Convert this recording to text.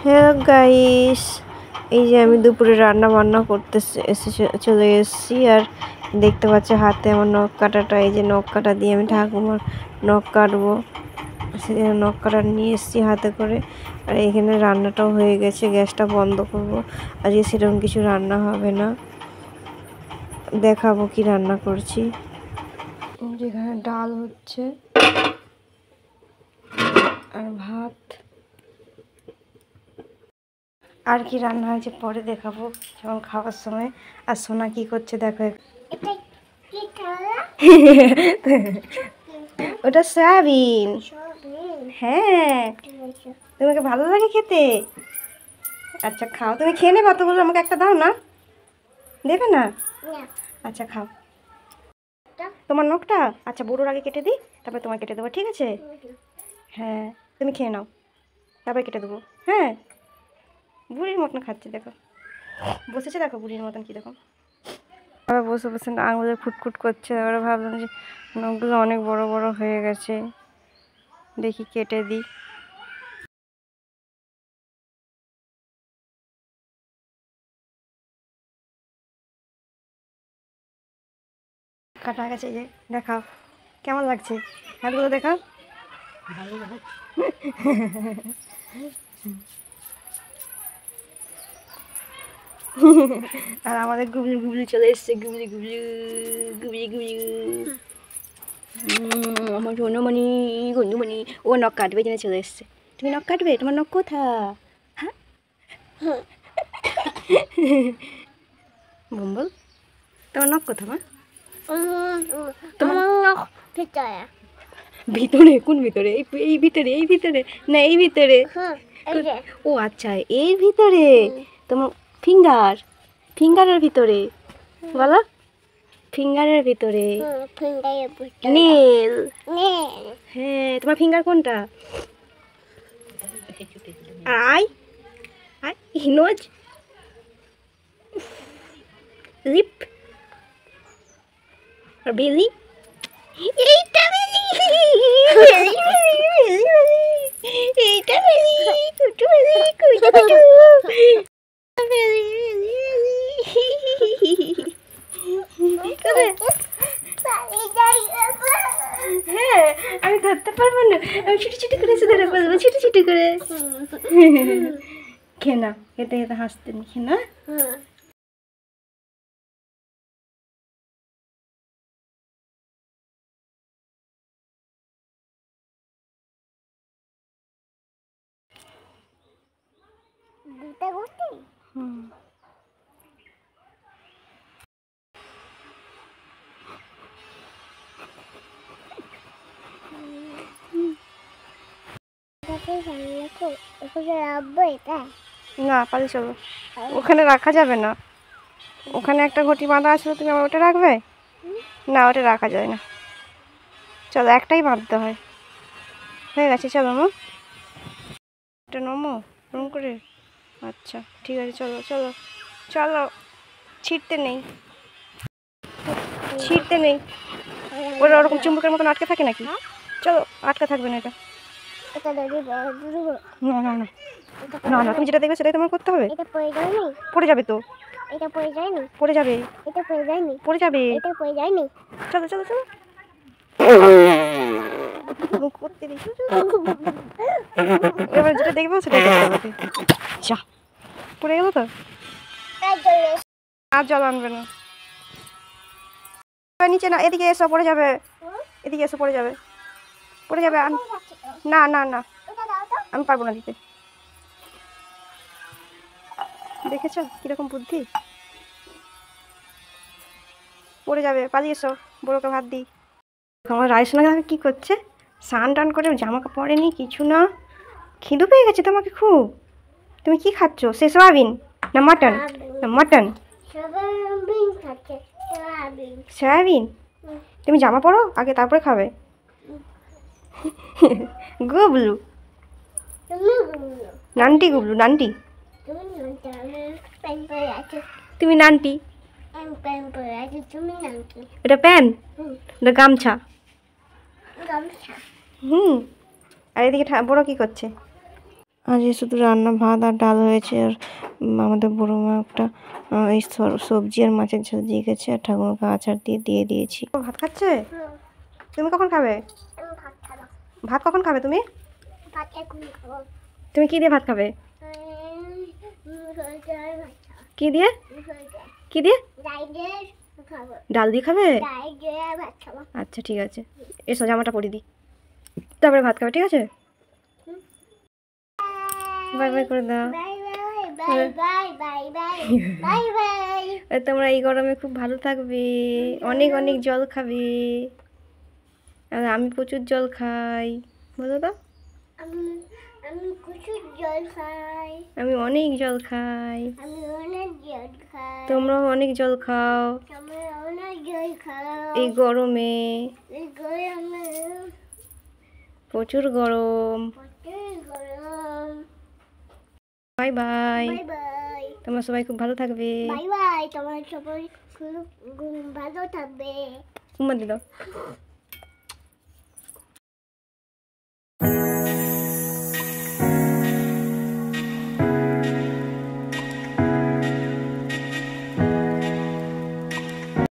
Hello guys, এই যে আমি দুপুরে রান্না বান্না করতে চলে এসেছি। আর দেখতে পাচ্ছি হাতে আমার নখ কাটাটা, এই যে নখ কাটা দিয়ে আমি ঠাকুমার নখ কাটবো, সেখানে নখ কাটা নিয়ে এসেছি হাতে করে। আর এখানে রান্নাটাও হয়ে গেছে, গ্যাসটা বন্ধ করবো। আজকে সেরকম কিছু রান্না হবে না, দেখাবো কি রান্না করছি। যেখানে ডাল হচ্ছে আর ভাত, আর কি রান্না হয়েছে পরে দেখাবো যখন খাওয়ার সময়। আর সোনা কি করছে দেখো। ওটা সয়াবিন। হ্যাঁ, তোমাকে ভালো লাগে খেতে? আচ্ছা খাও, তুমি খেয়ে নেবে অতগুলো, আমাকে একটা দাও না, দেবে না? আচ্ছা খাও। তোমার নখটা আচ্ছা বুড়োর আগে কেটে দিই, তারপরে তোমার কেটে দেবো, ঠিক আছে? হ্যাঁ, তুমি খেয়ে নাও, তারপরে কেটে দেবো। হ্যাঁ, বুড়ির মতন খাচ্ছে দেখো, বসেছে দেখো বুড়ির মতন কি দেখো। আবার বসে বসে আঙুলে ফুটফুট করছে। এবারে ভাবলাম যে নখগুলো অনেক বড় বড় হয়ে গেছে, দেখি কেটে দিই। কাটা গেছে, যে দেখাও কেমন লাগছে, হাতগুলো দেখাও। আর আমাদের গুবলি গুবলি চলে এসছে, গুবলি গুবলি গুবলি গুবলি। আমার সোনামণি গন্ধুমণি, ও নখ কাটবে জেনে চলে এসছে। তুমি নখ কাটবে? তোমার নখ কোথা? হ্যাঁ বম্বল, তোমার নখ কোথা মা? তোমার নখ ভিতরে? কোন ভিতরে? এই ভিতরে, এই ভিতরে না এই ভিতরে? ও আচ্ছা এই ভিতরে। তোমার ফিঙ্গার, ফিঙ্গারের ভিতরে বলো, ফিঙ্গারের ভিতরে নেল। হ্যাঁ, তোমার ফিঙ্গার কোনটা? আর আই আই নোজ, লিপ, আর বেলি। এইটা বেলি, এইটা বেলি, কুটু বেলি, কুটু কুটু বেলি, হ্যাঁ আমি ধরতে পারবো না, আমি ছুটি ছুটি করে ধরে ফেলবো, ছুটি ছুটি করে। খেনা খেতে খেতে হাসতেন, খেনা। না পালি চলো, ওখানে রাখা যাবে না, ওখানে একটা ঘটি বাঁধা আছে, তুমি আমার ওটা রাখবে না? ওটা রাখা যায় না, চলো একটাই বাঁধতে হয়। হয়ে গেছে, চলো মো, এটা নমো রুম করে। আচ্ছা ঠিক আছে, চলো চলো চলো। ছিঁড়তে নেই, ছিঁড়তে নেই, ওরা ওরকম চুম্বকের মতন আটকে থাকে নাকি? চলো, আটকে থাকবে না এটা। না না না না না, তুমি যেটা দেখবে সেটাই তোমার করতে হবে। পড়ে যাবে তো, পড়ে যাবে, পড়ে যাবে। চলো চলো চলো, করতে দিই। এবার যেটা দেখবো সেটাই করতে হবে। যা, পড়ে গেল তো, আর জল আনবে না। নিচে না, এদিকে এসো, পড়ে যাবে, এদিকে এসো, পড়ে যাবে, পড়ে যাবে। না না না, আমি পারবো না দিতে। দেখেছো কিরকম বুদ্ধি, পড়ে যাবে, পালিয়ে এসো, বড়োকে ভাত দিই। আমার রায়সোনা কি করছে, স্নান টান করে জামা কাপড় পরেনি, কিছু না, খিদে পেয়ে গেছে তোমাকে খুব। তুমি কি খাচ্ছ, সে সয়াবিন না মাটন? না মাটন, সয়াবিন। তুমি জামা পরো আগে, তারপরে খাবে। Gublu, ninety Gublu, ninety. তুমি নান্টি, এটা প্যান, এটা গামছা। আর এদিকে বড় কি করছে? আজ শুধু রান্না ভাত আর ডাল হয়েছে, আর আমাদের বড় মা একটা এই সবজি আর মাছের ঝোল দিয়ে গেছে, আর ঠাকুমাকে আচার দিয়ে দিয়ে দিয়েছি। ভাত খাচ্ছে? তুমি কখন খাবে? ভাত কখন খাবে তুমি? তুমি কি দিয়ে ভাত খাবে? কি দিয়ে? কি দিয়ে? ডাল দিয়ে খাবে? আচ্ছা ঠিক আছে, এসো জামাটা পরে দিই, তারপরে ভাত খাবে, ঠিক আছে? বাই বাই করে দাও। তোমরা এই গরমে খুব ভালো থাকবে, অনেক অনেক জল খাবে। আর আমি প্রচুর জল খাই, বলো তো? আমি প্রচুর জল খাই, আমি অনেক জল খাই, আমি অনেক জল খাই, তোমরাও অনেক জল খাও, তোমরা অনেক জল খাও এই গরমে, এই গরমে প্রচুর গরম, প্রচুর গরম। বাই বাই, বাই বাই, তোমরা সবাই খুব ভালো থাকবে। বাই বাই, তোমরা সবাই খুব ভালো থাকবে। ঘুমা দিল।